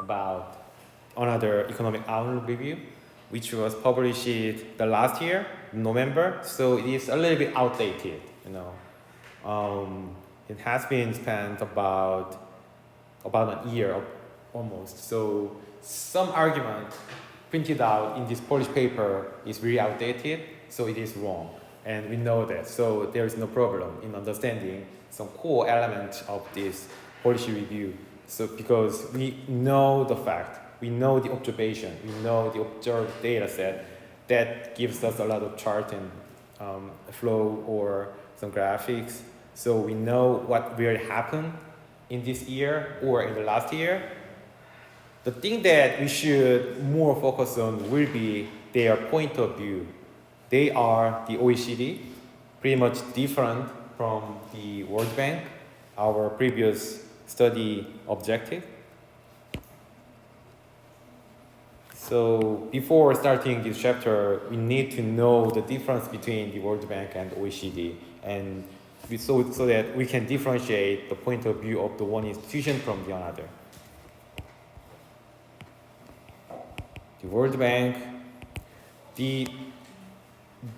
about another economic outlook review, which was published the last year, November. So it is a little bit outdated, It has been spent about a year almost. So some argument printed out in this Polish paper is really outdated, so it is wrong. And we know that, so there is no problem in understanding some core elements of this policy review. So because we know the fact, we know the observation, we know the observed data set that gives us a lot of chart and flow or some graphics. So we know what really happened in this year or in the last year. The thing that we should more focus on will be their point of view. They are the OECD, pretty much different from the World Bank, our previous study objective. So before starting this chapter, we need to know the difference between the World Bank and OECD, and so that we can differentiate the point of view of the one institution from the another. The World Bank, the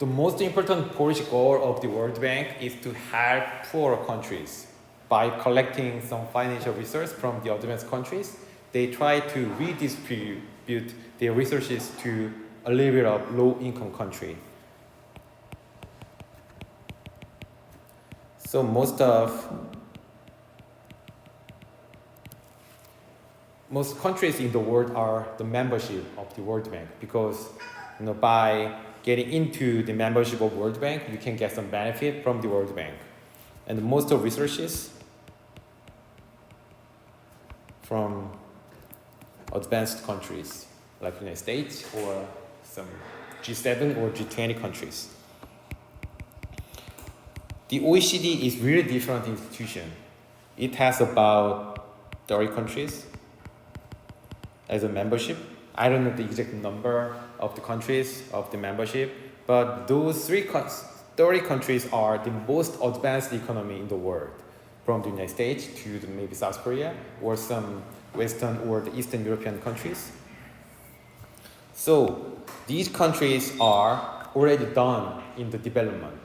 most important policy goal of the World Bank is to help poorer countries by collecting some financial resources from the advanced countries. They try to redistribute their resources to a little bit of low-income country. So most countries in the world are the membership of the World Bank, because by getting into the membership of World Bank, you can get some benefit from the World Bank. And most of resources from advanced countries like the United States or some G7 or G20 countries. The OECD is really different institution. It has about 30 countries as a membership. I don't know the exact number of the countries of the membership, but those 30 countries are the most advanced economy in the world, from the United States to maybe South Korea or some Western or the Eastern European countries. So these countries are already done in the development.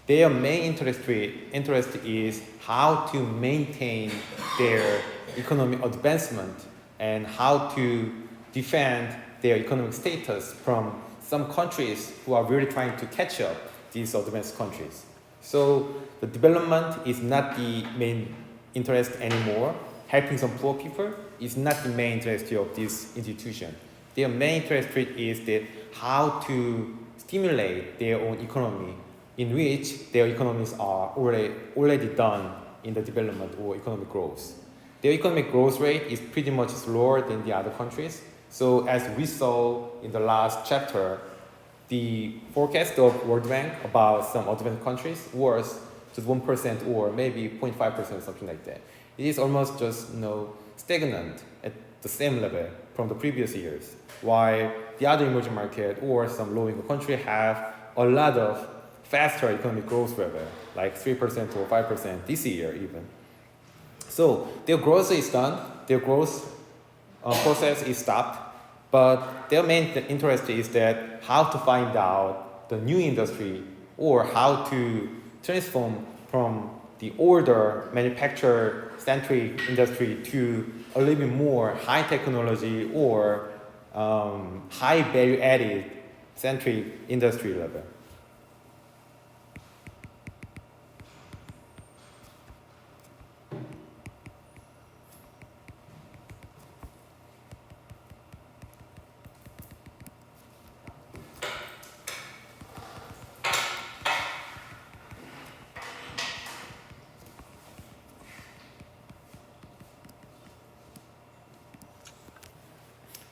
Their main interest is how to maintain their economic advancement and how to defend their economic status from some countries who are really trying to catch up these advanced countries. So the development is not the main interest anymore. Helping some poor people is not the main interest of this institution. Their main interest is that how to stimulate their own economy, in which their economies are already done in the development or economic growth. Their economic growth rate is pretty much slower than the other countries. So as we saw in the last chapter, the forecast of World Bank about some advanced countries was just 1% or maybe 0.5%, something like that. It is almost just stagnant at the same level from the previous years, while the other emerging market or some low-income country have a lot of faster economic growth level, like 3% or 5% this year even. So their growth is done, their growth process is stopped, but their main interest is that how to find out the new industry or how to transform from the older manufacturer-centric industry to a little bit more high technology or high value-added centric industry level.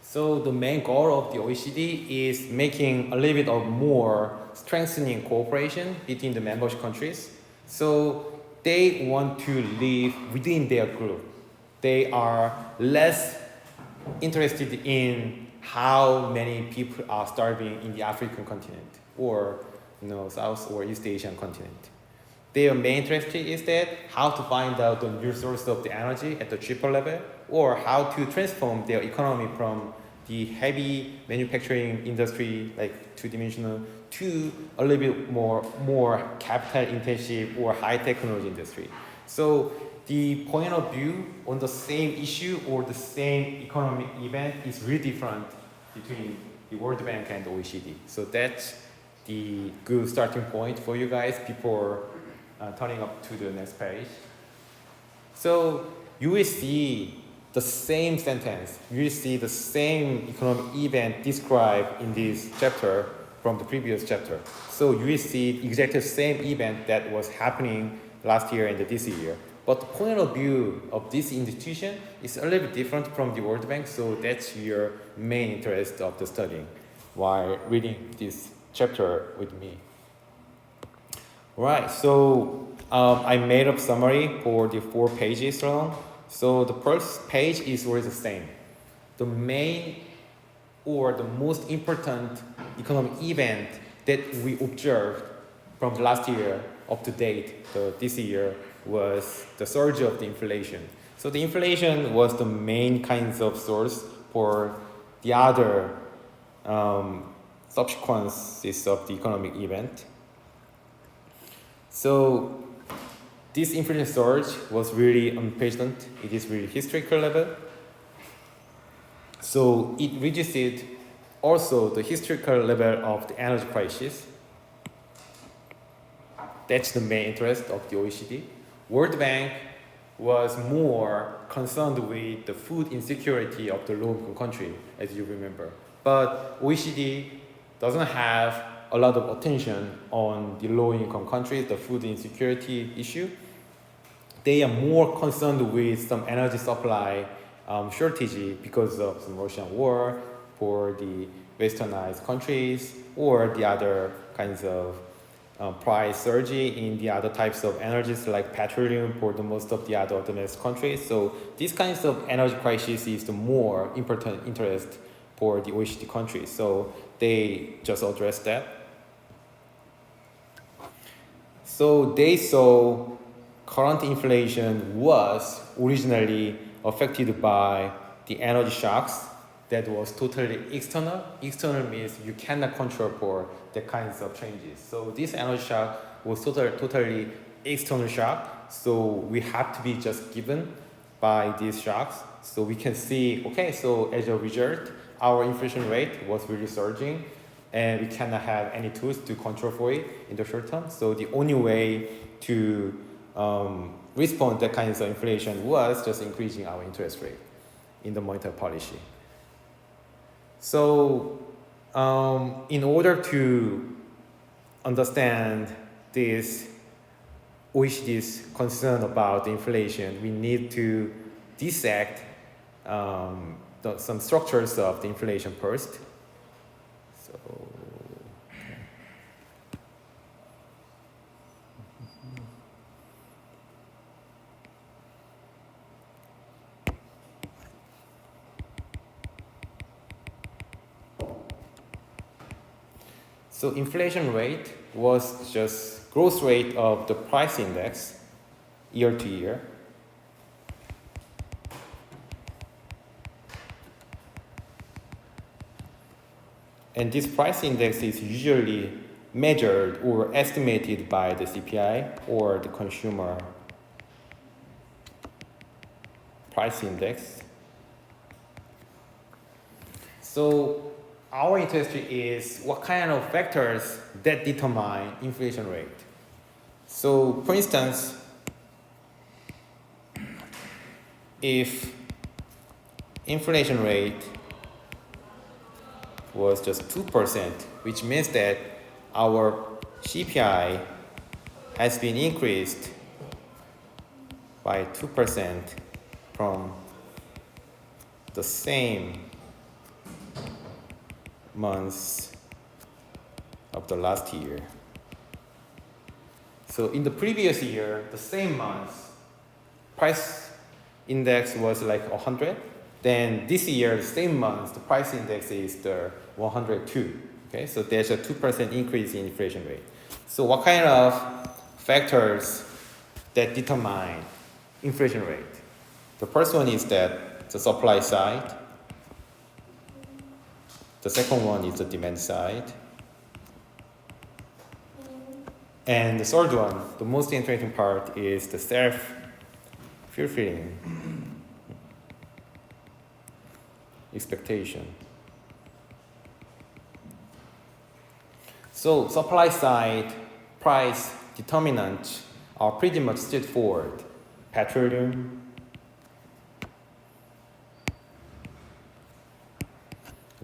So the main goal of the OECD is making a little bit of more strengthening cooperation between the membership countries. So they want to live within their group. They are less interested in how many people are starving in the African continent or South or East Asian continent. Their main interest is that how to find out the new source of the energy at the cheaper level or how to transform their economy from the heavy manufacturing industry, like two-dimensional, to a little bit more capital-intensive or high-technology industry. So the point of view on the same issue or the same economic event is really different between the World Bank and the OECD. So that's the good starting point for you guys before turning up to the next page. So you will see the same sentence, you will see the same economic event described in this chapter from the previous chapter. So you will see exactly the same event that was happening last year and this year. But the point of view of this institution is a little bit different from the World Bank, so that's your main interest of the studying while reading this chapter with me. Right, so I made a summary for the 4 pages long. So the first page is always the same. The main or the most important economic event that we observed from the last year up to date, this year, was the surge of the inflation. So the inflation was the main kinds of source for the other subsequences of the economic event. So this inflation surge was really unprecedented. It is really historical level. So it registered also the historical level of the energy crisis. That's the main interest of the OECD. World Bank was more concerned with the food insecurity of the low-income country, as you remember. But OECD doesn't have a lot of attention on the low-income countries, the food insecurity issue. They are more concerned with some energy supply shortage because of some Russian war for the westernized countries or the other kinds of price surge in the other types of energies like petroleum for the most of the other domestic countries. So these kinds of energy crisis is the more important interest for the OECD countries. So they just address that. So they saw current inflation was originally affected by the energy shocks that was totally external. External means you cannot control for the kinds of changes. So this energy shock was totally external shock. So we have to be just given by these shocks. So we can see, okay, so as a result, our inflation rate was really surging and we cannot have any tools to control for it in the short term. So the only way to respond to that kinds of inflation was just increasing our interest rate in the monetary policy. So in order to understand this OECD's concern about the inflation, we need to dissect some structures of the inflation first. So, so inflation rate was just growth rate of the price index year to year. And this price index is usually measured or estimated by the CPI or the consumer price index. So our interest is what kind of factors that determine inflation rate. So for instance, if inflation rate was just 2%, which means that our CPI has been increased by 2% from the same months of the last year. So in the previous year, the same month, price index was like 100. Then this year, the same month, the price index is the 102. Okay, so there's a 2% increase in inflation rate. So what kind of factors that determine inflation rate? The first one is that the supply side. The second one is the demand side. And the third one, the most interesting part, is the self-fulfilling expectation. So supply side price determinants are pretty much straightforward. Petroleum,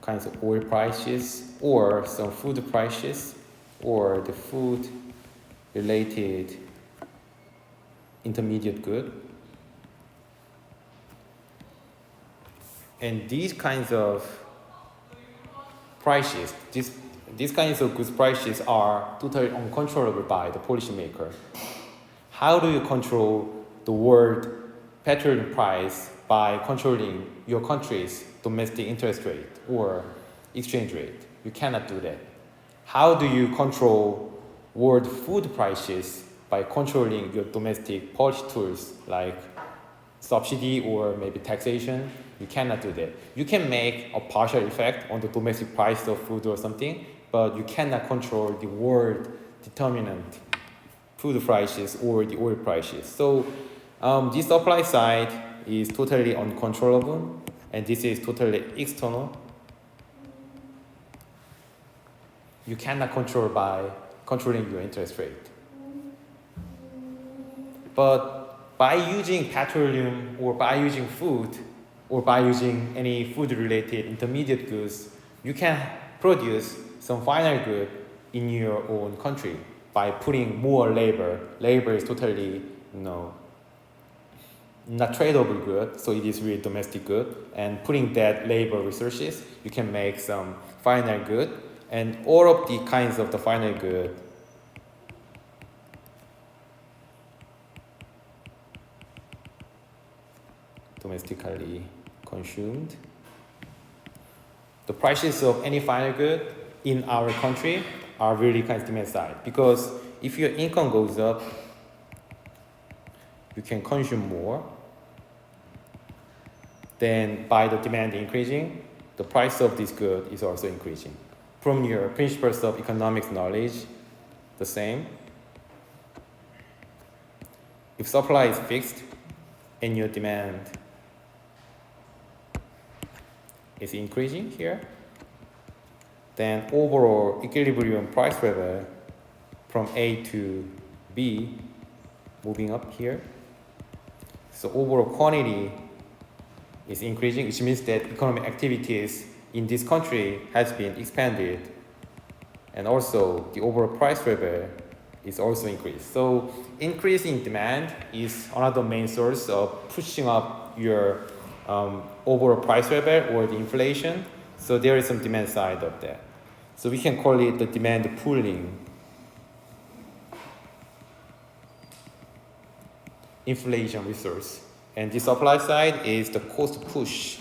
kinds of oil prices, or some food prices, or the food related intermediate good. And these kinds of prices, these kinds of goods prices are totally uncontrollable by the policymaker. How do you control the world petroleum price by controlling your country's domestic interest rate or exchange rate? You cannot do that. How do you control world food prices by controlling your domestic policy tools like subsidy or maybe taxation? You cannot do that. You can make a partial effect on the domestic price of food or something, but you cannot control the world determinant food prices or the oil prices. So this supply side is totally uncontrollable, and this is totally external. You cannot control by controlling your interest rate. But by using petroleum or by using food or by using any food-related intermediate goods, you can produce some final good in your own country by putting more labor. Labor is totally, not tradable good, so it is really domestic good. And putting that labor resources, you can make some final good. And all of the kinds of the final good domestically consumed. The prices of any final good in our country are really kind of demand side, because if your income goes up, you can consume more. Then by the demand increasing, the price of this good is also increasing. From your principles of economics knowledge, the same. If supply is fixed and your demand is increasing here, then overall equilibrium price level from A to B moving up here. So overall quantity is increasing, which means that economic activities in this country has been expanded, and also the overall price level is also increased. So increase in demand is another main source of pushing up your overall price level or the inflation. So there is some demand side of that. So we can call it the demand pooling. Inflation resource. And the supply side is the cost push.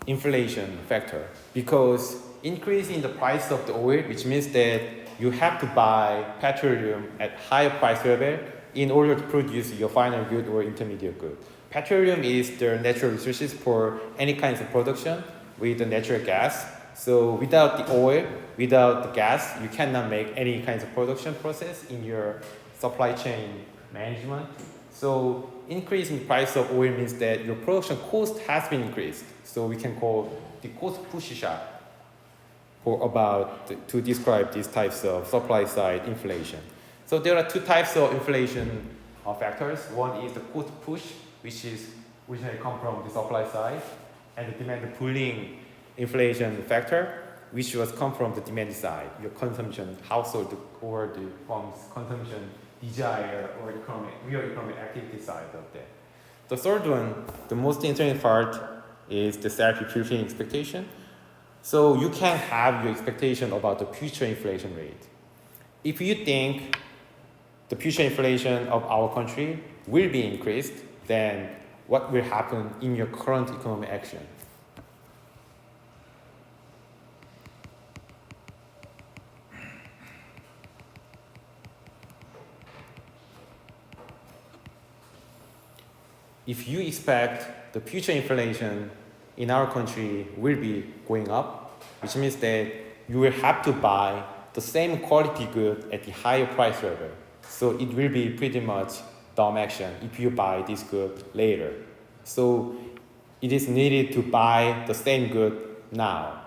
Inflation factor, because increase in the price of the oil, which means that you have to buy petroleum at higher price level in order to produce your final good or intermediate good. Petroleum is the natural resources for any kinds of production with the natural gas. So without the oil, without the gas, you cannot make any kinds of production process in your supply chain management. So increase in price of oil means that your production cost has been increased. So we can call the cost push shock to describe these types of supply side inflation. So there are two types of inflation factors. One is the cost push, which is originally come from the supply side, and the demand pooling inflation factor, which was come from the demand side, your consumption, household or the firm's consumption desire or real economic activity side of that. The third one, the most interesting part, is the self-fulfilling expectation. So you can have your expectation about the future inflation rate. If you think the future inflation of our country will be increased, then what will happen in your current economic action? if you expect the future inflation in our country will be going up, which means that you will have to buy the same quality good at the higher price level. So it will be pretty much dumb action if you buy this good later. So it is needed to buy the same good now,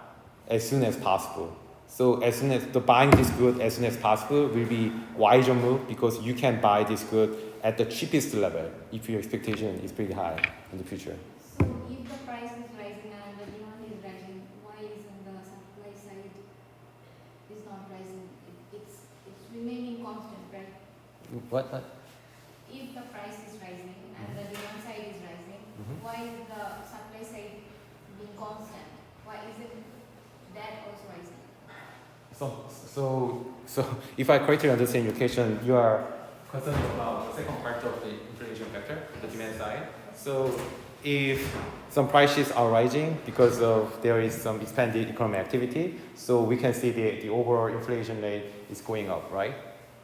as soon as possible. So as soon as buying this good as soon as possible will be wiser move because you can buy this good at the cheapest level if your expectation is pretty high in the future. So if the price is rising and the demand is rising, why isn't the supply side is not rising? It's remaining constant, right? What? If the price is rising and the demand side is rising, why is the supply side being constant? Why isn't that also rising? So if I correctly understand your question, you are concerned about the second part of the inflation factor, the demand side. So if some prices are rising because of there is some expanded economic activity, so we can see the overall inflation rate is going up, right?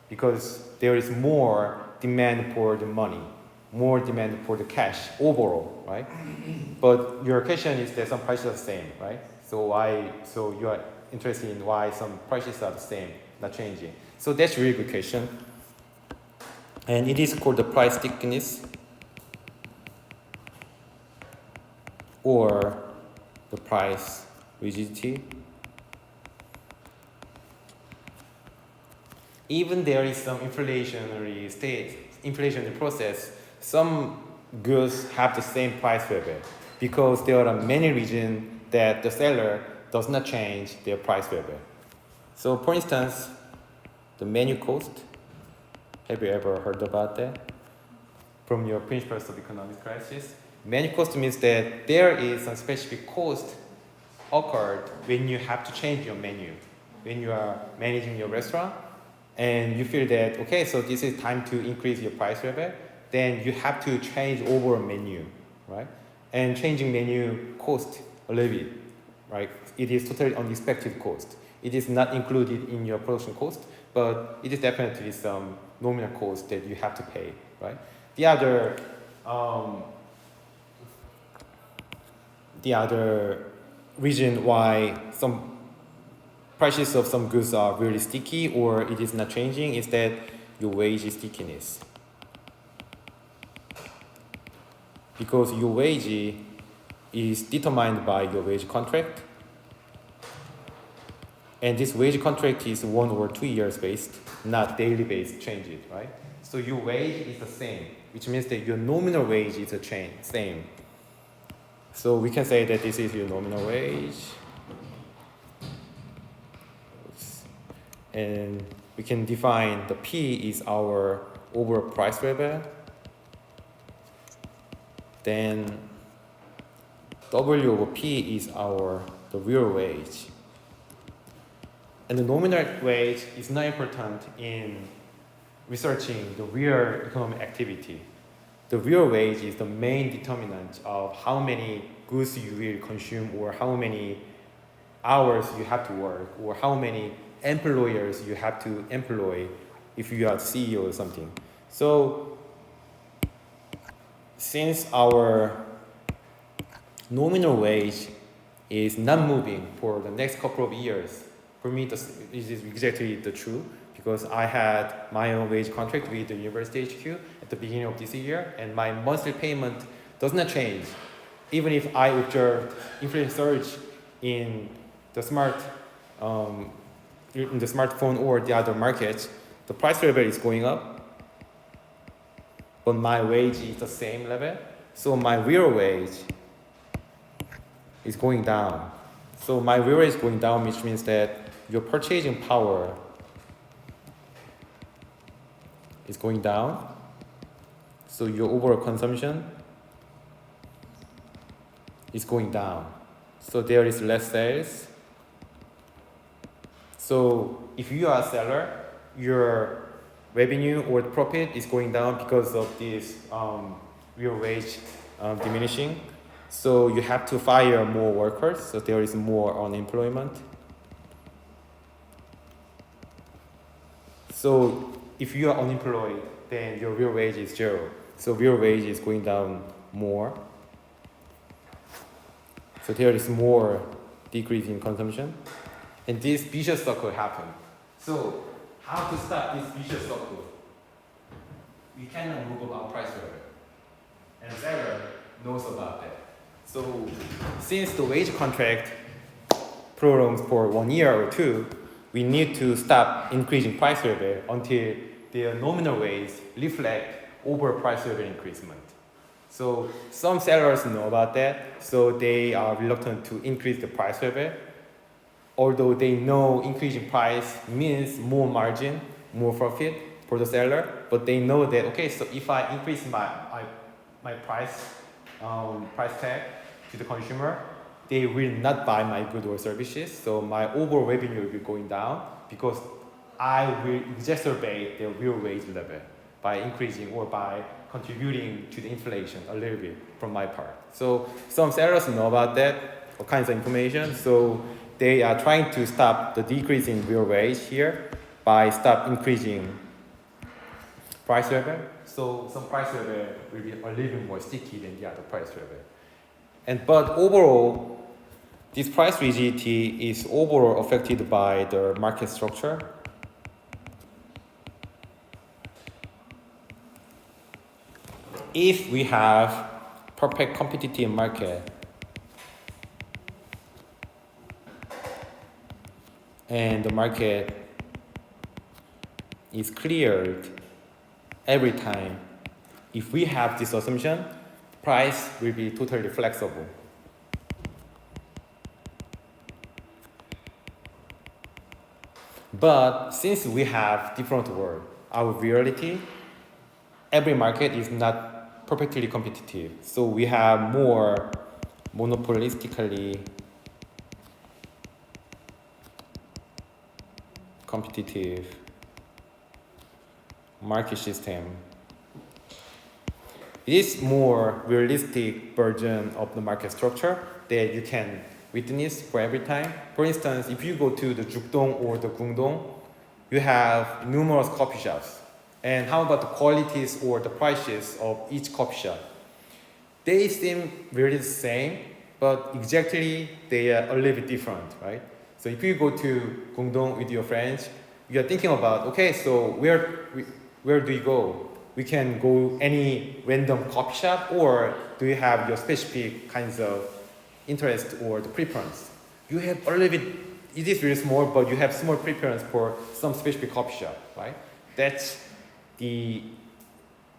Because there is more demand for the money, more demand for the cash overall, right? But your question is that some prices are the same, right? So you are interested in why some prices are the same, not changing. So that's a really good question. And it is called the price stickiness or the price rigidity. Even there is some inflationary process, some goods have the same price level because there are many reasons that the seller does not change their price level. So for instance, the menu cost, have you ever heard about that? From your principles of economic crisis? Menu cost means that there is some specific cost occurred when you have to change your menu, when you are managing your restaurant, and you feel that, okay, so this is time to increase your price level, then you have to change over a menu, right? And changing menu cost a little bit, right? It is totally unexpected cost. It is not included in your production cost, but it is definitely some nominal cost that you have to pay, right? The other reason why some prices of some goods are really sticky or it is not changing is that your wage stickiness. Because your wage is determined by your wage contract, and this wage contract is 1 or 2 years based, not daily based changes, right? So your wage is the same, which means that your nominal wage is the same. So we can say that this is your nominal wage. And we can define the P is our overall price level. Then W over P is the real wage. And the nominal wage is not important in researching the real economic activity. The real wage is the main determinant of how many goods you will consume or how many hours you have to work or how many employers you have to employ if you are CEO or something. So since our nominal wage is not moving for the next couple of years, for me this is exactly the truth because I had my own wage contract with the University HQ at the beginning of this year and my monthly payment does not change. Even if I observed inflation surge in the smartphone or the other markets, the price level is going up, but my wage is the same level. So my real wage is going down. So my real wage is going down, which means that your purchasing power is going down. So your overall consumption is going down. So there is less sales. So if you are a seller, your revenue or profit is going down because of this real wage diminishing. So you have to fire more workers, so there is more unemployment. So if you are unemployed, then your real wage is zero. So real wage is going down more. So there is more decrease in consumption. And this vicious circle happened. So how to stop this vicious circle? We cannot move our price level. And seller knows about that. So since the wage contract prolongs for 1 year or 2, we need to stop increasing price level until their nominal wage reflect over price level increasement. So some sellers know about that, so they are reluctant to increase the price level, although they know increasing price means more margin, more profit for the seller, but they know that, okay, so if I increase my price tag to the consumer, they will not buy my goods or services, so my overall revenue will be going down because I will exacerbate the real wage level by increasing or by contributing to the inflation a little bit from my part. So some sellers know about that, all kinds of information, so they are trying to stop the decrease in real wage here by stop increasing price level. So some price level will be a little bit more sticky than the other price level. But overall, this price rigidity is overall affected by the market structure. If we have perfect competitive market and the market is cleared every time, if we have this assumption, price will be totally flexible. But since we have different world, our reality, every market is not perfectly competitive. So we have more monopolistically competitive market system. It is more realistic version of the market structure that you can witness for every time. For instance, if you go to the Jukdong or the Gungdong, you have numerous coffee shops. And how about the qualities or the prices of each coffee shop? They seem really the same, but exactly they are a little bit different, right? So if you go to Gungdong with your friends, you are thinking about, okay, so where do you go? We can go any random coffee shop, or do you have your specific kinds of interest or the preference? You have a little bit, it is really small, but you have small preference for some specific coffee shop, right? That's the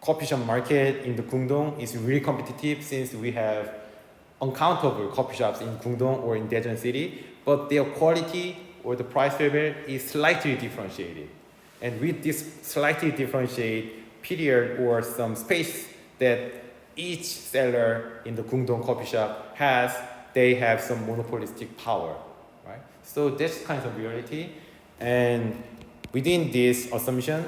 coffee shop market in the Gungdong is really competitive since we have uncountable coffee shops in Gungdong or in Daejeon City, but their quality or the price level is slightly differentiated. And with this slightly differentiated period or some space that each seller in the Gungdong coffee shop has, they have some monopolistic power, right? So that's kind of reality. And within this assumption,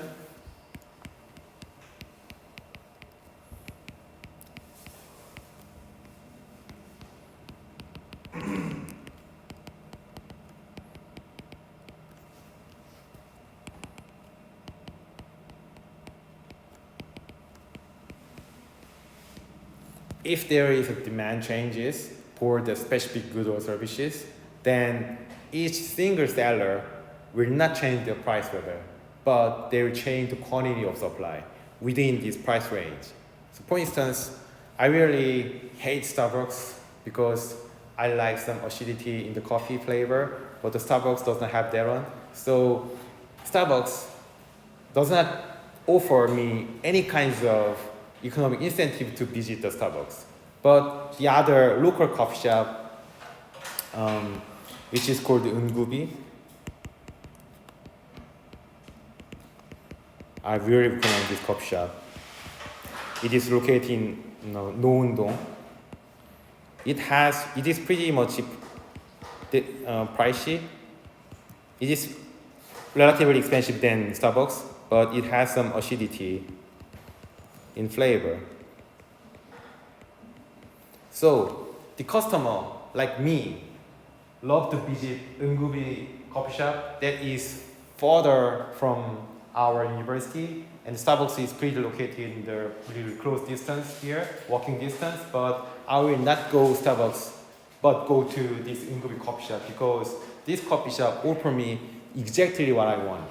if there is a demand changes for the specific goods or services, then each single seller will not change the price level, but they will change the quantity of supply within this price range. So for instance, I really hate Starbucks because I like some acidity in the coffee flavor, but the Starbucks does not have that one. So Starbucks does not offer me any kinds of economic incentive to visit the Starbucks. But the other local coffee shop, which is called Eungubi, I really recommend this coffee shop. It is located in Noeundong. It is pretty much pricey. It is relatively expensive than Starbucks, but it has some acidity in flavor. So the customer, like me, love to visit Eungubi coffee shop that is further from our university and Starbucks is pretty located in the really close distance here, walking distance, but I will not go Starbucks, but go to this Ingubi coffee shop because this coffee shop offer me exactly what I want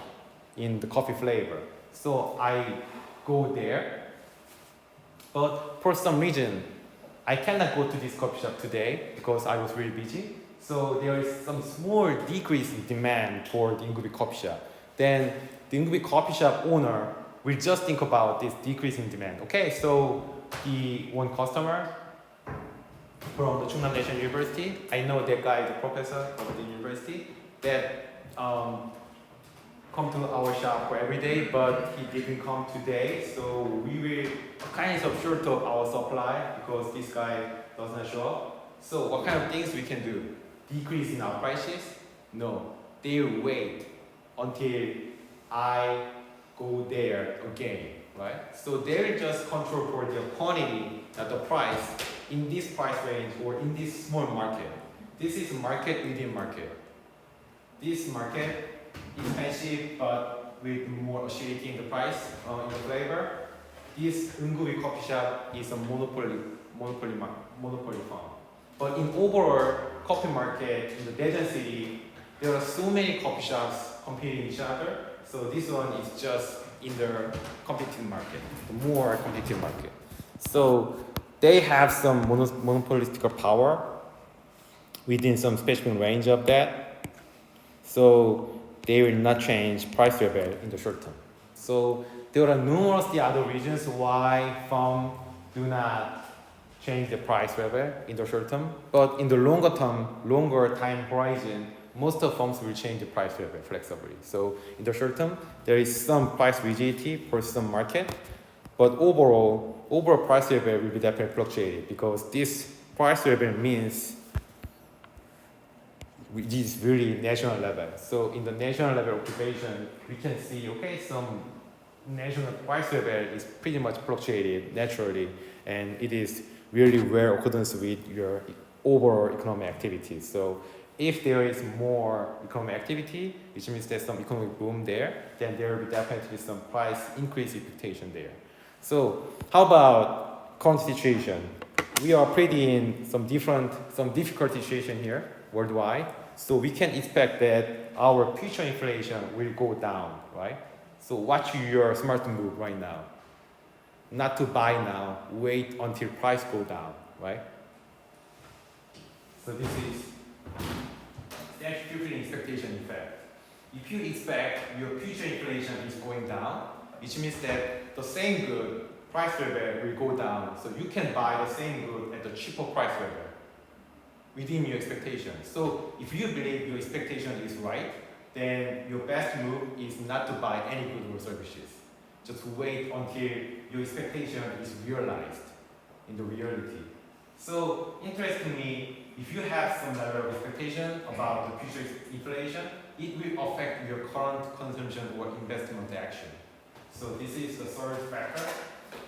in the coffee flavor. So I go there, but for some reason, I cannot go to this coffee shop today because I was really busy. So there is some small decrease in demand for the Ingubi coffee shop. Then the Ingubi coffee shop owner will just think about this decrease in demand. Okay, so the one customer from the Chungnam National University, I know that guy is a professor of the university that come to our shop for every day, but he didn't come today, so we will kind of short of our supply because this guy does not show up. So what kind of things we can do? Decrease in our prices? No, they will wait until I go there again, right? So they will just control for the quantity, not the price, in this price range or in this small market. This is market within market. This market is expensive, but with more acidity in the price, in the flavor. This Ungubi coffee shop is a monopoly farm. But in overall coffee market in the Daejeon city, there are so many coffee shops competing each other. So this one is just in the competitive market, the more competitive market. So they have some monopolistic power within some specific range of that. So they will not change price level in the short term. So there are numerous other reasons why firms do not change the price level in the short term. But in the longer term, longer time horizon, most of firms will change the price level flexibly. So in the short term, there is some price rigidity for some market, but overall price level will be definitely fluctuated because this price level means which is really national level. So in the national level occupation, we can see, okay, some national price level is pretty much fluctuated naturally, and it is really well accordance with your overall economic activity. So if there is more economic activity, which means there's some economic boom there, then there will be definitely some price increase expectation there. So how about current situation? We are pretty in some difficult situation here worldwide. So we can expect that our future inflation will go down, right? So watch your smart move right now. Not to buy now, wait until price go down, right? So this is the future expectation effect. If you expect your future inflation is going down, which means that the same good price level will go down, so you can buy the same good at a cheaper price level within your expectation. So if you believe your expectation is right, then your best move is not to buy any goods or services. Just wait until your expectation is realized in the reality. So interestingly, if you have some level of expectation about the future inflation, it will affect your current consumption or investment action. So this is the third factor.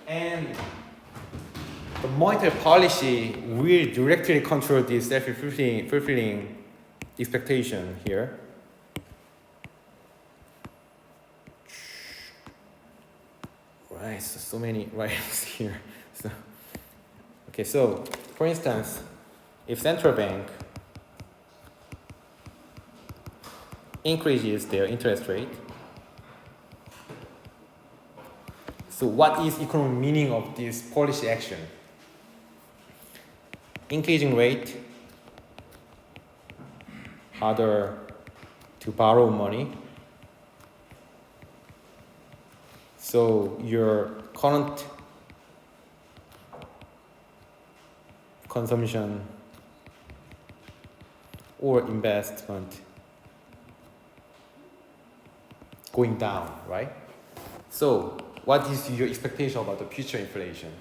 And the monetary policy will directly control this self-fulfilling expectation here. Right, so many writings here. So for instance, if central bank increases their interest rate, so what is economic meaning of this policy action? Increasing rate, harder to borrow money. So your current consumption or investment going down, right? So what is your expectation about the future inflation?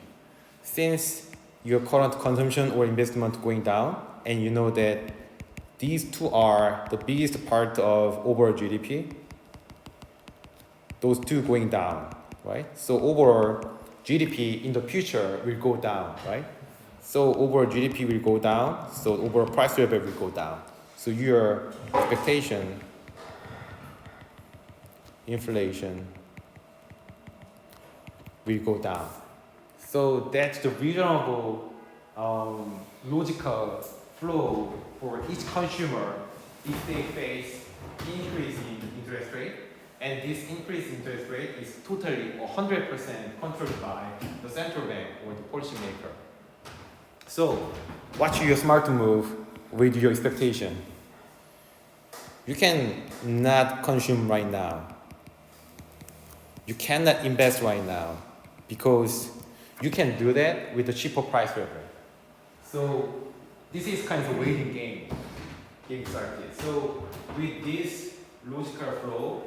Since your current consumption or investment going down, and you know that these two are the biggest part of overall GDP, those two going down, right? So overall GDP in the future will go down, right? So overall GDP will go down, so overall price level will go down. So your expectation, inflation, will go down. So that's the reasonable logical flow for each consumer if they face increase in interest rate. And this increase in interest rate is totally 100% controlled by the central bank or the policymaker. So, what's your smart move with your expectation? You can not consume right now. You cannot invest right now because you can do that with a cheaper price level. So, this is kind of a waiting game getting started. So, with this logical flow,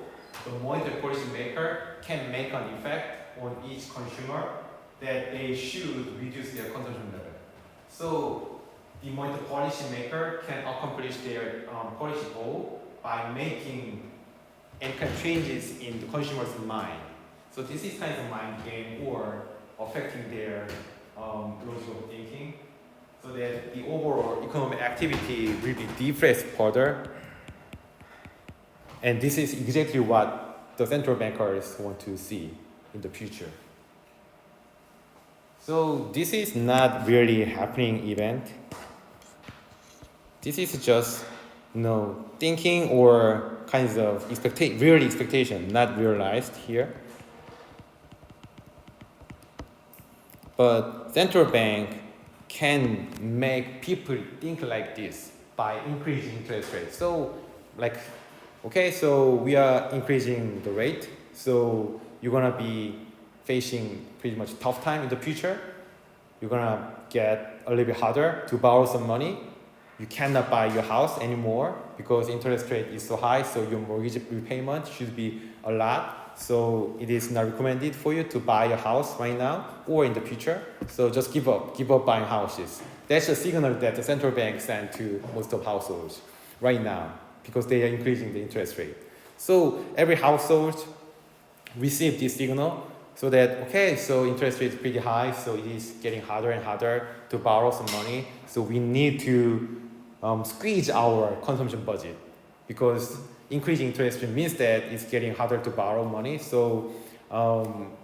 the monetary policy maker can make an effect on each consumer that they should reduce their consumption level. So the monetary policy maker can accomplish their policy goal by making any kind of changes in the consumer's mind. So this is kind of mind game or affecting their logical thinking, so that the overall economic activity will be depressed further. And this is exactly what the central bankers want to see in the future. So this is not really happening event. This is just thinking or kinds of real expectation, not realized here. But central bank can make people think like this by increasing interest rates. So so we are increasing the rate, so you're gonna be facing pretty much tough time in the future. You're gonna get a little bit harder to borrow some money. You cannot buy your house anymore because interest rate is so high, so your mortgage repayment should be a lot. So it is not recommended for you to buy a house right now or in the future. So just give up buying houses. That's a signal that the central bank sent to most of households right now, because they are increasing the interest rate. So every household receive this signal so that, so interest rate is pretty high, so it is getting harder and harder to borrow some money. So we need to squeeze our consumption budget, because increasing interest rate means that it's getting harder to borrow money. So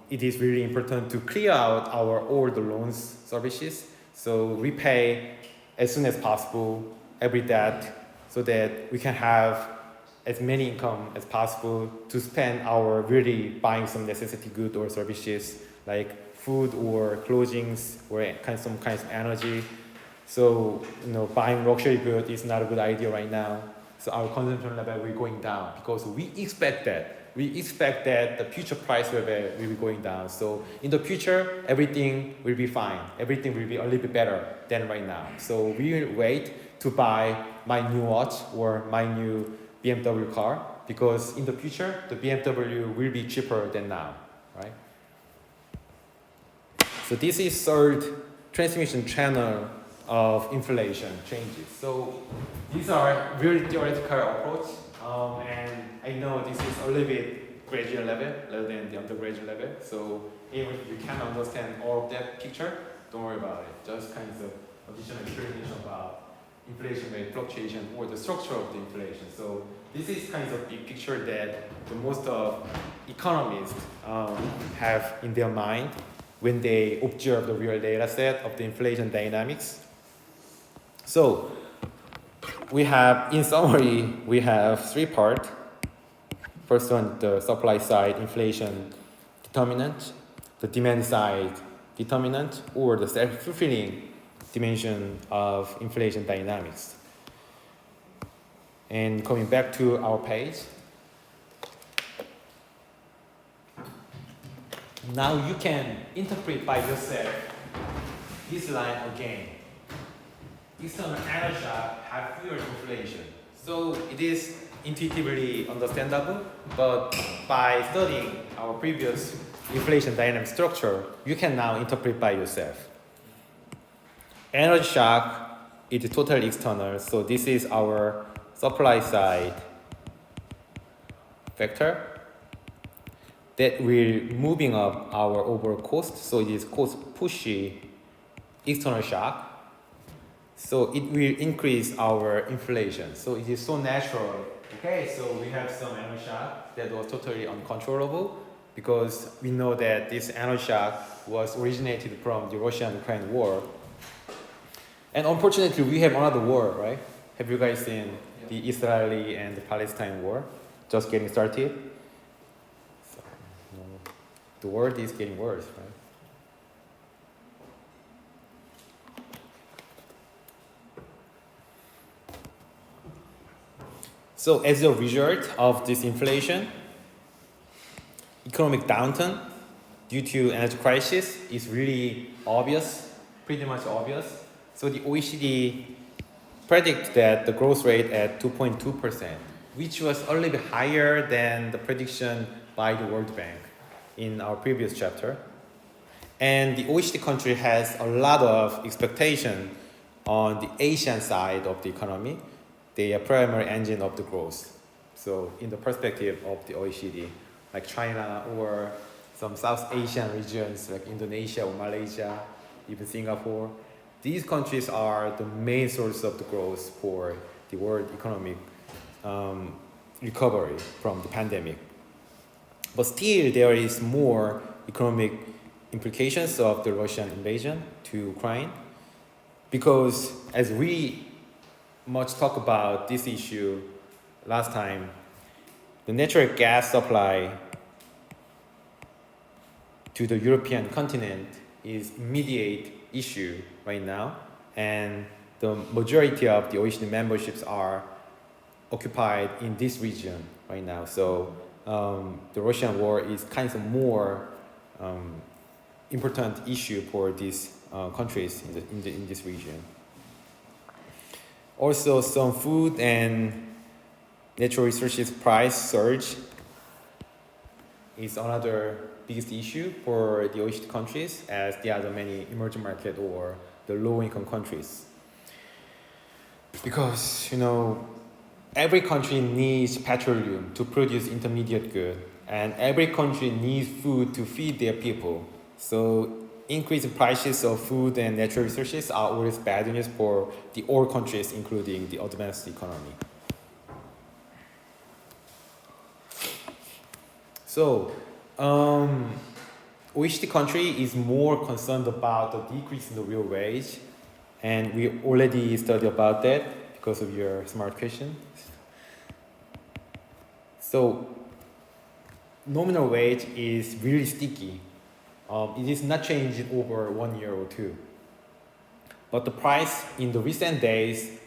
it is really important to clear out our old loans services. So repay as soon as possible every debt, so that we can have as many income as possible to spend our really buying some necessity good or services like food or clothing or some kinds of energy. So buying luxury goods is not a good idea right now. So our consumption level will going down because we expect that. We expect that the future price level will be going down. So in the future, everything will be fine. Everything will be a little bit better than right now. So we will wait to buy my new watch or my new BMW car, because in the future, the BMW will be cheaper than now, right? So this is third transmission channel of inflation changes. So these are really theoretical approach, and I know this is a little bit graduate level rather than the undergraduate level. So even if you can't understand all of that picture, don't worry about it. Just kinds of additional explanation about inflation rate fluctuation or the structure of the inflation. So this is kind of big picture that the most of economists have in their mind when they observe the real data set of the inflation dynamics. So in summary, we have three parts. First one, the supply side inflation determinant, the demand side determinant, or the self-fulfilling dimension of inflation dynamics. And coming back to our page, now you can interpret by yourself this line again. External energy shock have fueled inflation. So it is intuitively understandable, but by studying our previous inflation dynamic structure, you can now interpret by yourself. Energy shock is totally external, so this is our supply side factor that will moving up our overall cost, so it is cost pushy external shock. So it will increase our inflation. So it is so natural. So we have some energy shock that was totally uncontrollable, because we know that this energy shock was originated from the Russian-Ukraine war. And unfortunately, we have another war, right? Have you guys seen the Israeli and the Palestine war just getting started? So, the world is getting worse, right? So as a result of this inflation, economic downturn due to energy crisis is really obvious, pretty much obvious. So the OECD predicts that the growth rate at 2.2%, which was a little bit higher than the prediction by the World Bank in our previous chapter. And the OECD country has a lot of expectation on the Asian side of the economy, the primary engine of the growth. So in the perspective of the OECD, like China or some South Asian regions like Indonesia or Malaysia, even Singapore, these countries are the main source of the growth for the world economic recovery from the pandemic. But still, there is more economic implications of the Russian invasion to Ukraine, because as we much talk about this issue last time, the natural gas supply to the European continent is immediate issue right now, and the majority of the OECD memberships are occupied in this region right now. So the Russian war is kind of more important issue for these countries in this region. Also, some food and natural resources price surge is another biggest issue for the OECD countries, as there are the many emerging market or the low-income countries. Because, every country needs petroleum to produce intermediate good, and every country needs food to feed their people. So increasing prices of food and natural resources are always bad news for the all countries, including the advanced economy. So, OECD country is more concerned about the decrease in the real wage, and we already studied about that because of your smart question. So, nominal wage is really sticky. It is not changing over 1 year or two. But the price in the recent days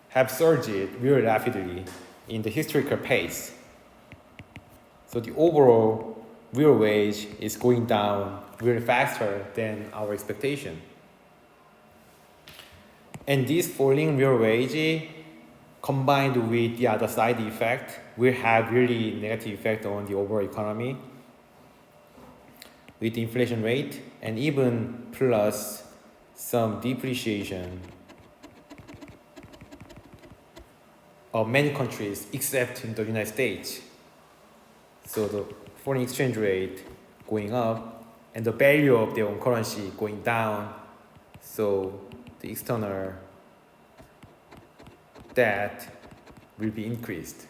have surged really rapidly in the historical pace. So the overall real wage is going down really faster than our expectation. And this falling real wage combined with the other side effect will have really negative effect on the overall economy, with the inflation rate and even plus some depreciation of many countries except in the United States. So the foreign exchange rate going up and the value of their own currency going down, so the external debt will be increased.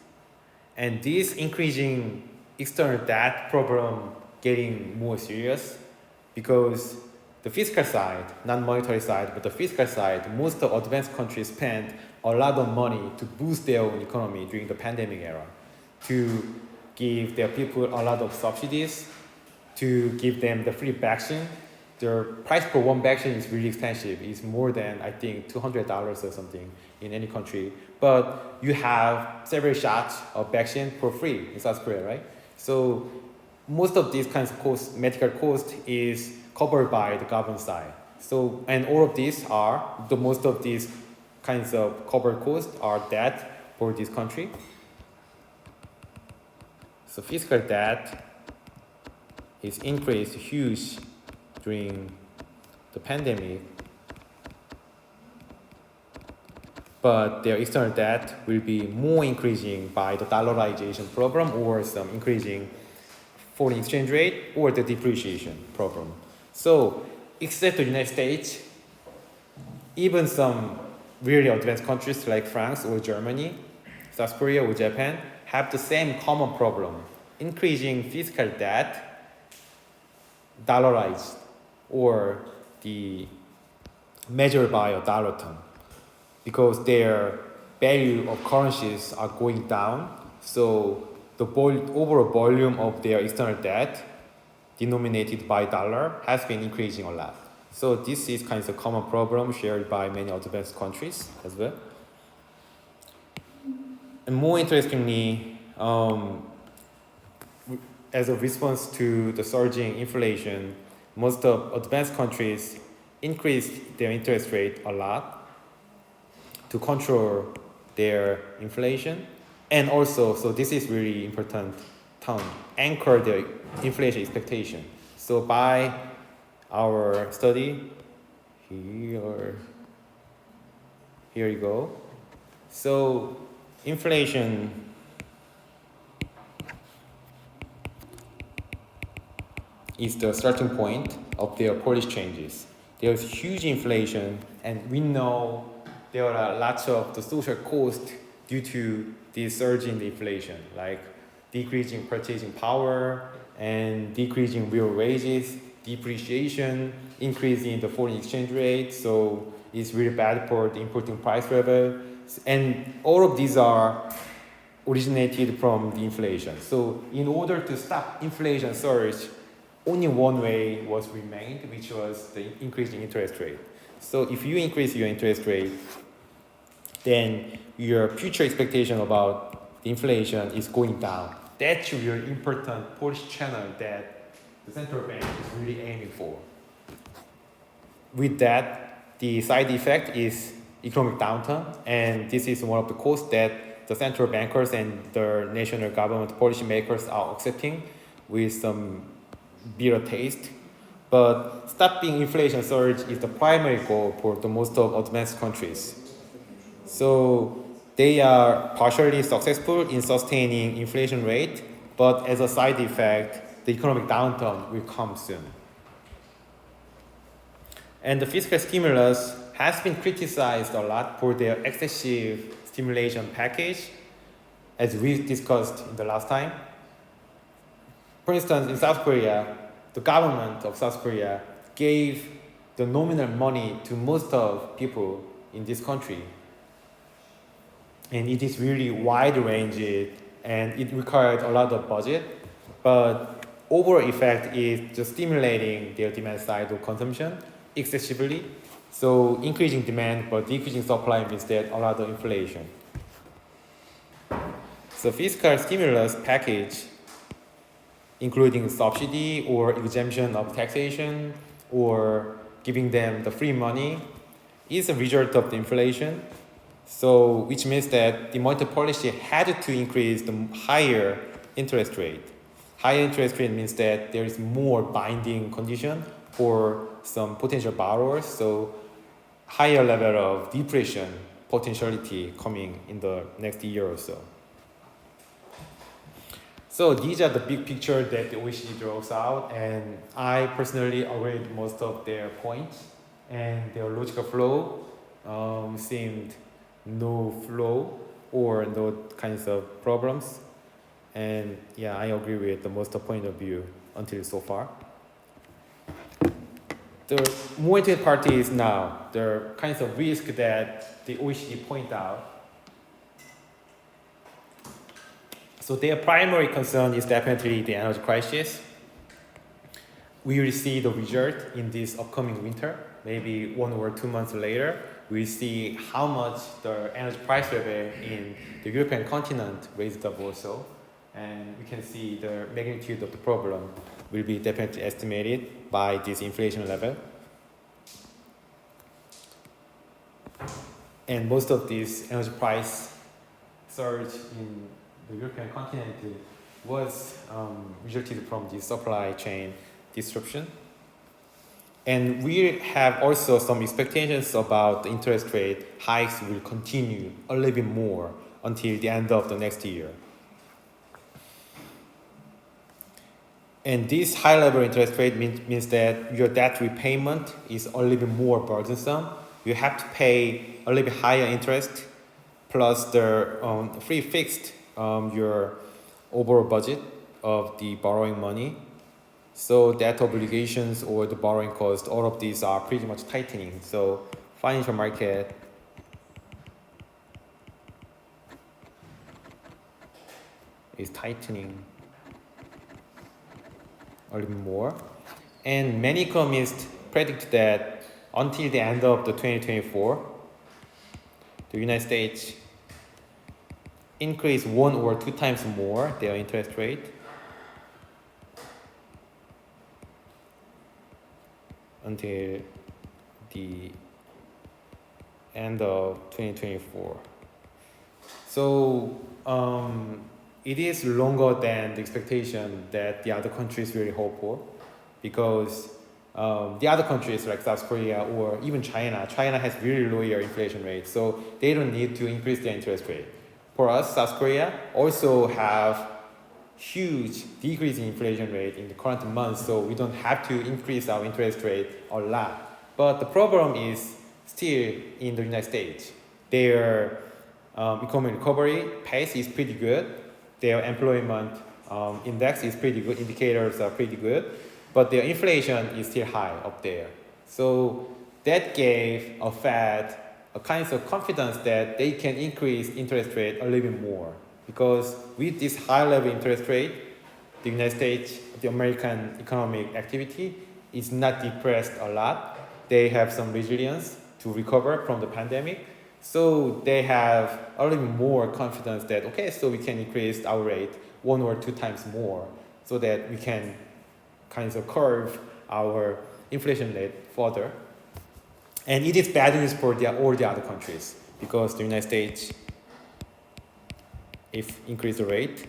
And this increasing external debt problem getting more serious because the fiscal side, not monetary side, but the fiscal side, most of advanced countries spent a lot of money to boost their own economy during the pandemic era, to give their people a lot of subsidies, to give them the free vaccine. The price per one vaccine is really expensive. It's more than, I think, $200 or something in any country. But you have several shots of vaccine for free in South Korea, right? So most of these kinds of costs, medical cost, is covered by the government side. So, and all of these are, most of these kinds of covered costs are debt for this country. So fiscal debt is increased huge during the pandemic, but their external debt will be more increasing by the dollarization program or some increasing foreign exchange rate or the depreciation program. So, except the United States, even some really advanced countries like France or Germany, South Korea or Japan have the same common problem, increasing fiscal debt dollarized or the measured by a dollar term because their value of currencies are going down. So the overall volume of their external debt denominated by dollar has been increasing a lot. So this is kind of a common problem shared by many advanced countries as well. And more interestingly, as a response to the surging inflation, most of advanced countries increased their interest rate a lot to control their inflation. And also, so this is really important term, anchor their inflation expectation. So by our study, here you go. So inflation is the starting point of their policy changes. There's huge inflation, and we know there are lots of the social costs due to this surge in the inflation, like decreasing purchasing power and decreasing real wages, depreciation, increasing the foreign exchange rate. So it's really bad for the importing price level, and all of these are originated from the inflation. So in order to stop inflation surge, only one way was remained, which was the increasing interest rate. So if you increase your interest rate, then your future expectation about the inflation is going down. That's your important policy channel that the central bank is really aiming for. With that, the side effect is economic downturn, and this is one of the costs that the central bankers and the national government policymakers are accepting with some bitter taste. But stopping inflation surge is the primary goal for the most of advanced countries. So they are partially successful in sustaining inflation rate, but as a side effect, the economic downturn will come soon. And the fiscal stimulus has been criticized a lot for their excessive stimulation package, as we discussed in the last time. For instance, in South Korea, the government of South Korea gave the nominal money to most of people in this country. And it is really wide ranged and it required a lot of budget. But overall effect is just stimulating their demand side of consumption excessively. So increasing demand but decreasing supply means that a lot of inflation. So fiscal stimulus package, including subsidy or exemption of taxation or giving them the free money, is a result of the inflation. So which means that the monetary policy had to increase the higher interest rate. Higher interest rate means that there is more binding condition for some potential borrowers. So higher level of depression potentiality coming in the next year or so. So these are the big picture that the OECD draws out, and I personally agree with most of their points, and their logical flow seemed no flow or no kinds of problems. And yeah, I agree with the most point of view until so far. The more interesting part is now the kinds of risk that the OECD point out. So their primary concern is definitely the energy crisis. We will see the result in this upcoming winter, maybe 1 or 2 months later. We see how much the energy price level in the European continent raised up also. And we can see the magnitude of the problem will be definitely estimated by this inflation level. And most of this energy price surge in the European continent was resulted from the supply chain disruption. And we have also some expectations about the interest rate hikes will continue a little bit more until the end of the next year. And this high level interest rate means that your debt repayment is a little bit more burdensome. You have to pay a little bit higher interest plus the free fixed your overall budget of the borrowing money. So debt obligations or the borrowing cost, all of these are pretty much tightening. So financial market is tightening a little more. And many economists predict that until the end of the 2024, the United States increase 1 or 2 times more their interest rate until the end of 2024. So it is longer than the expectation that the other countries really hope for, because the other countries like South Korea or even China has really lower inflation rate, so they don't need to increase their interest rate. For us, South Korea also have huge decrease in inflation rate in the current month, so we don't have to increase our interest rate a lot. But the problem is still in the United States. Their economic recovery pace is pretty good. Their employment index is pretty good. Indicators are pretty good, but their inflation is still high up there. So that gave a Fed a kind of confidence that they can increase interest rate a little bit more, because with this high level interest rate, the United States, the American economic activity is not depressed a lot. They have some resilience to recover from the pandemic. So they have a little bit more confidence that, okay, so we can increase our rate 1 or 2 times more so that we can kind of curve our inflation rate further. And it is bad news for all the other countries, because the United States, if increase the rate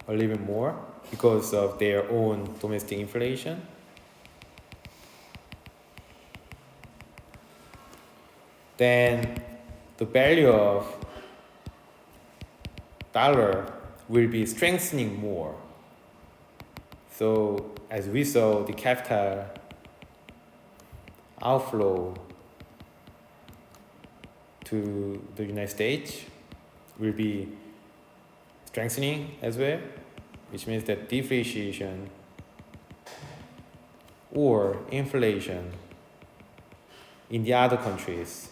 a little bit more because of their own domestic inflation, then the value of dollar will be strengthening more. So as we saw, the capital outflow to the United States will be strengthening as well, which means that depreciation or inflation in the other countries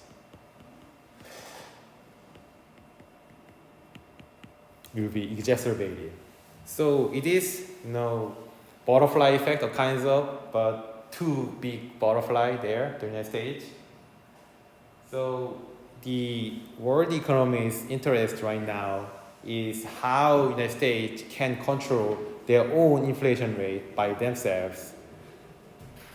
will be exacerbated. So it is, butterfly effect, or kinds of, but two big butterfly there, the United States. So the world economy's interest right now is how United States can control their own inflation rate by themselves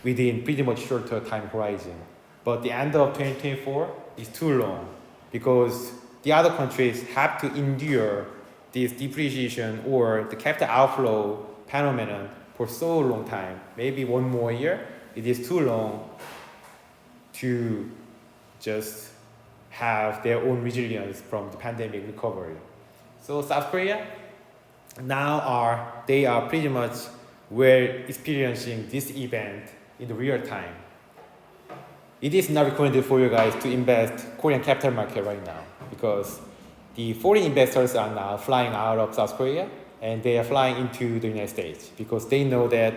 within pretty much shorter time horizon. But the end of 2024 is too long, because the other countries have to endure this depreciation or the capital outflow phenomenon for so long time, maybe 1 more year. It is too long to just have their own resilience from the pandemic recovery. So South Korea they are pretty much experiencing this event in the real time. It is not recommended for you guys to invest Korean capital market right now, because the foreign investors are now flying out of South Korea and they are flying into the United States, because they know that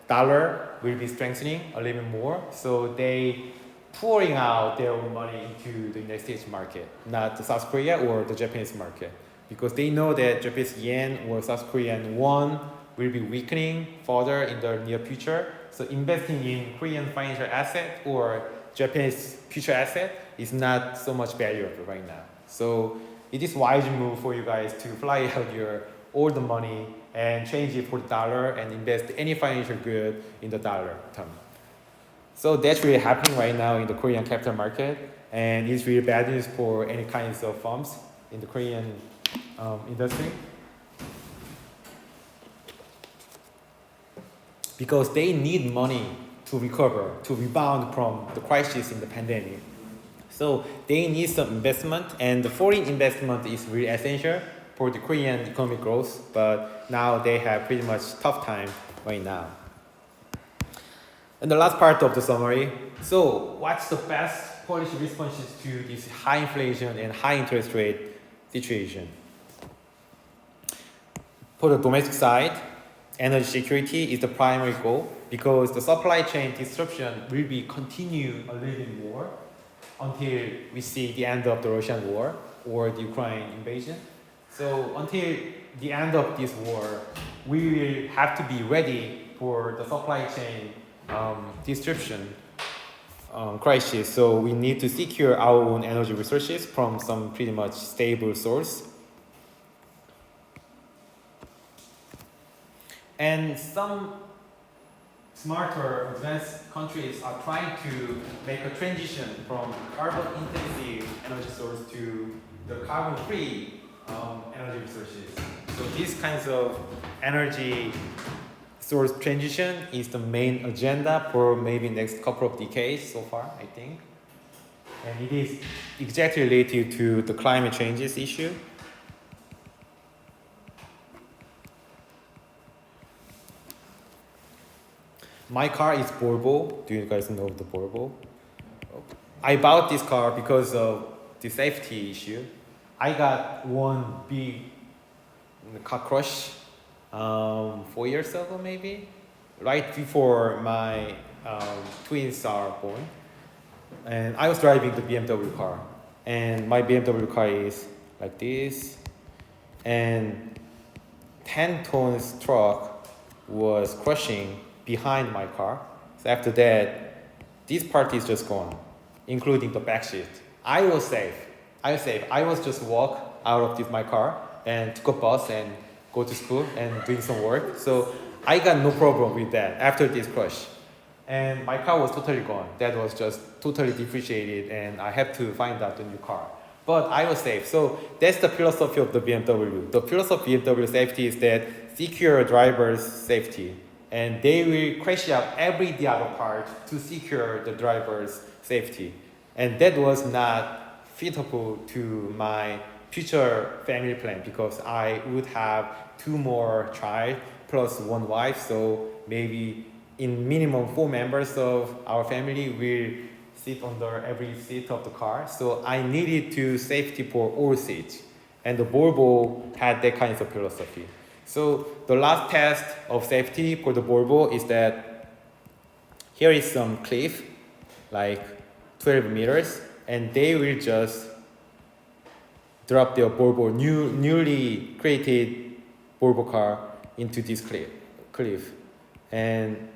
dollar will be strengthening a little bit more. So they pouring out their own money into the United States market, not the South Korea or the Japanese market, because they know that Japanese yen or South Korean won will be weakening further in the near future. So investing in Korean financial asset or Japanese future asset is not so much valuable right now. So it is wise move for you guys to fly out all the money and change it for the dollar and invest any financial good in the dollar term. So that's really happening right now in the Korean capital market, and it's really bad news for any kinds of firms in the Korean industry, because they need money to recover, to rebound from the crisis in the pandemic. So they need some investment, and the foreign investment is really essential for the Korean economic growth, but now they have pretty much tough time right now. And the last part of the summary. So what's the best policy responses to this high inflation and high interest rate situation? For the domestic side, energy security is the primary goal because the supply chain disruption will be continue a little bit more until we see the end of the Russian war or the Ukraine invasion. So until the end of this war, we will have to be ready for the supply chain disruption crisis. So we need to secure our own energy resources from some pretty much stable source. And some smarter advanced countries are trying to make a transition from carbon intensive energy source to the carbon free energy resources. So these kinds of energy source transition is the main agenda for maybe next couple of decades so far, I think. And it is exactly related to the climate changes issue. My car is Volvo. Do you guys know the Volvo? I bought this car because of the safety issue. I got one big car crash 4 years ago, maybe, right before my twins are born. And I was driving the BMW car, and my BMW car is like this, and 10 tons truck was crushing behind my car. So after that, this part is just gone, including the back seat. I was safe. I was just walk out of my car and took a bus and go to school and doing some work. So I got no problem with that after this crash. And my car was totally gone. That was just totally depreciated, and I had to find out a new car. But I was safe. So that's the philosophy of the BMW. The philosophy of BMW safety is that secure driver's safety. And they will crash out every the other part to secure the driver's safety. And that was not feasible to my future family plan because I would have 2 more child plus 1 wife. So maybe in minimum 4 members of our family will sit under every seat of the car. So I needed to safety for all seats. And the Volvo had that kind of philosophy. So the last test of safety for the Volvo is that here is some cliff, like 12 meters, and they will just drop their Volvo, newly created Volvo car into this cliff. And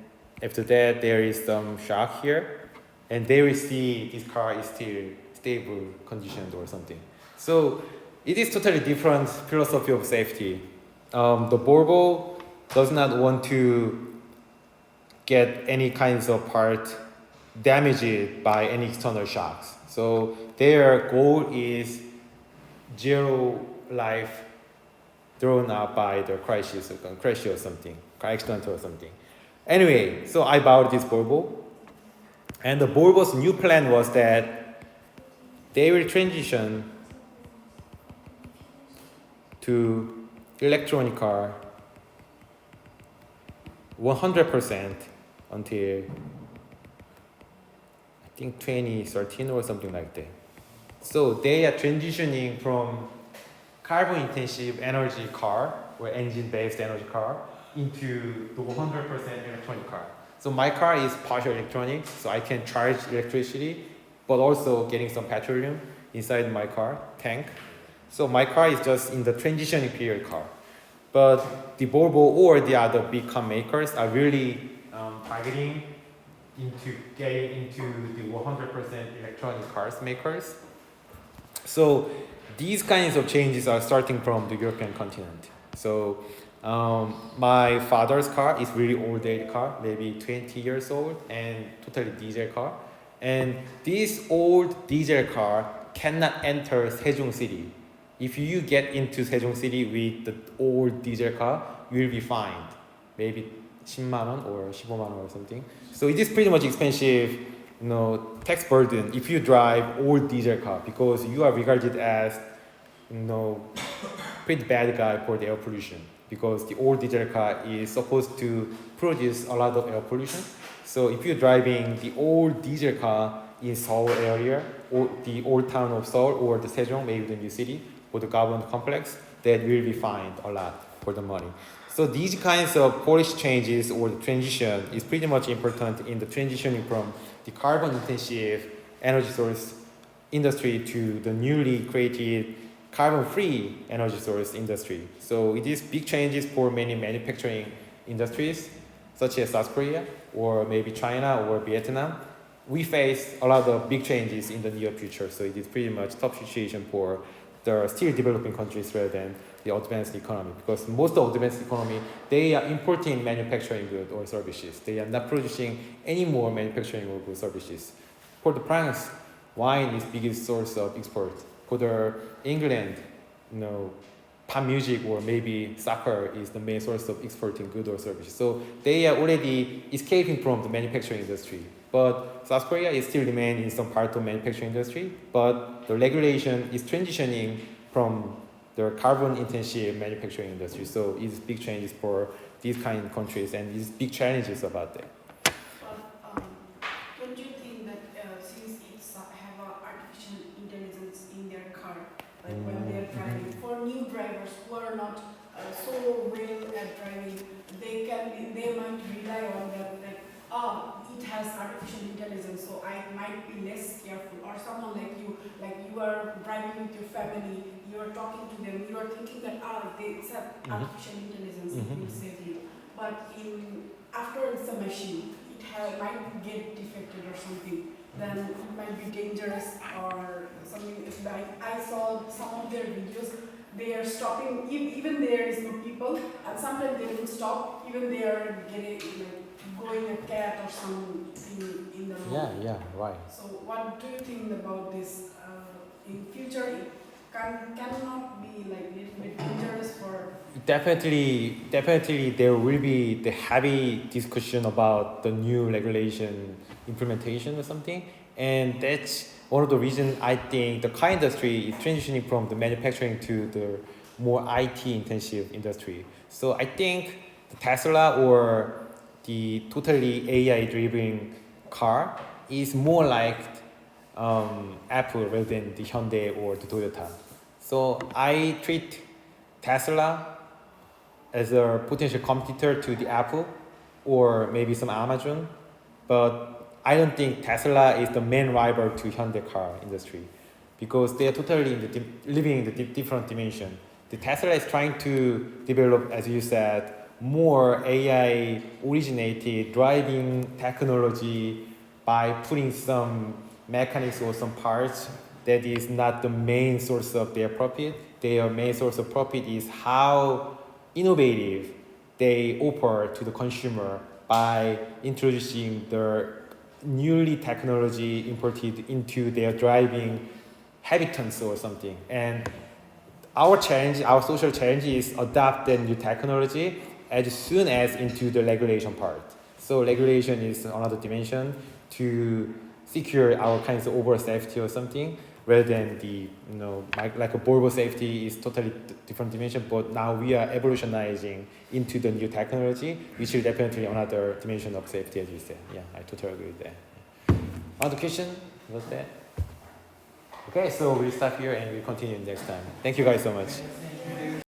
after that, there is some shock here, and they will see this car is still stable conditioned or something. So it is totally different philosophy of safety. The Volvo does not want to get any kinds of part damaged by any external shocks. So their goal is 0 life thrown out by the crisis or crash or something, car accident or something. Anyway, so I bought this Volvo, and the Volvo's new plan was that they will transition to electronic car 100% until I think 2013 or something like that. So they are transitioning from carbon intensive energy car or engine based energy car into the 100% electronic car. So my car is partial electronic, so I can charge electricity, but also getting some petroleum inside my car tank. So my car is just in the transitioning period car. But the Volvo or the other big car makers are really targeting into getting into the 100% electronic cars makers. So these kinds of changes are starting from the European continent. So my father's car is really old age car, maybe 20 years old, and totally diesel car. And this old diesel car cannot enter Sejong City. If you get into Sejong City with the old diesel car, you will be fined. Maybe 10만 원 or 15만 원 or something. So it is pretty much expensive, tax burden if you drive old diesel car because you are regarded as, pretty bad guy for the air pollution because the old diesel car is supposed to produce a lot of air pollution. So if you're driving the old diesel car in Seoul area or the old town of Seoul or the Sejong, maybe the new city, or the government complex, that will be fined a lot for the money. So these kinds of policy changes or the transition is pretty much important in the transitioning from the carbon intensive energy source industry to the newly created carbon-free energy source industry. So it is big changes for many manufacturing industries, such as South Korea or maybe China or Vietnam. We face a lot of big changes in the near future, so it is pretty much tough situation for the still developing countries rather than the advanced economy, because most of the advanced economy, they are importing manufacturing goods or services. They are not producing any more manufacturing or goods services. For the France, wine is biggest source of export. For the England, pop music or maybe soccer is the main source of exporting goods or services. So they are already escaping from the manufacturing industry. But South Korea is still remain in some part of manufacturing industry, but the regulation is transitioning from the carbon intensive manufacturing industry. So it's big changes for these kind of countries and these big challenges about that. But don't you think that since it's have artificial intelligence in their car, like when they're driving, for new drivers who are not so well at driving, they might rely on that, like, it has artificial intelligence, so I might be less careful. Or someone like you are driving with your family, you are talking to them, you are thinking that it's artificial intelligence, it will save you. But after it's a machine, might get defected or something, then it might be dangerous or something. Like I saw some of their videos, they are stopping, even there is no people, and sometimes they will stop, even they are getting going a cat or something in the road. Yeah, right. So what do you think about this? In future, it cannot be like a little bit dangerous for. Definitely, there will be the heavy discussion about the new regulation implementation or something, and that's one of the reasons I think the car industry is transitioning from the manufacturing to the more IT intensive industry. So I think the Tesla or the totally AI driven car is more like Apple rather than the Hyundai or the Toyota. So I treat Tesla as a potential competitor to the Apple or maybe some Amazon, but I don't think Tesla is the main rival to Hyundai car industry because they are totally living in the different dimension. The Tesla is trying to develop, as you said, more AI originated driving technology by putting some mechanics or some parts that is not the main source of their profit. Their main source of profit is how innovative they offer to the consumer by introducing the newly technology imported into their driving habitants or something. And our challenge, our social challenge is adopt the new technology as soon as into the regulation part. So regulation is another dimension to secure our kinds of overall safety or something, rather than the, like a Volvo safety is totally different dimension, but now we are evolutionizing into the new technology, which is definitely another dimension of safety, as you said. Yeah, I totally agree with that. Other question about that? Okay, so we'll stop here and we'll continue next time. Thank you guys so much.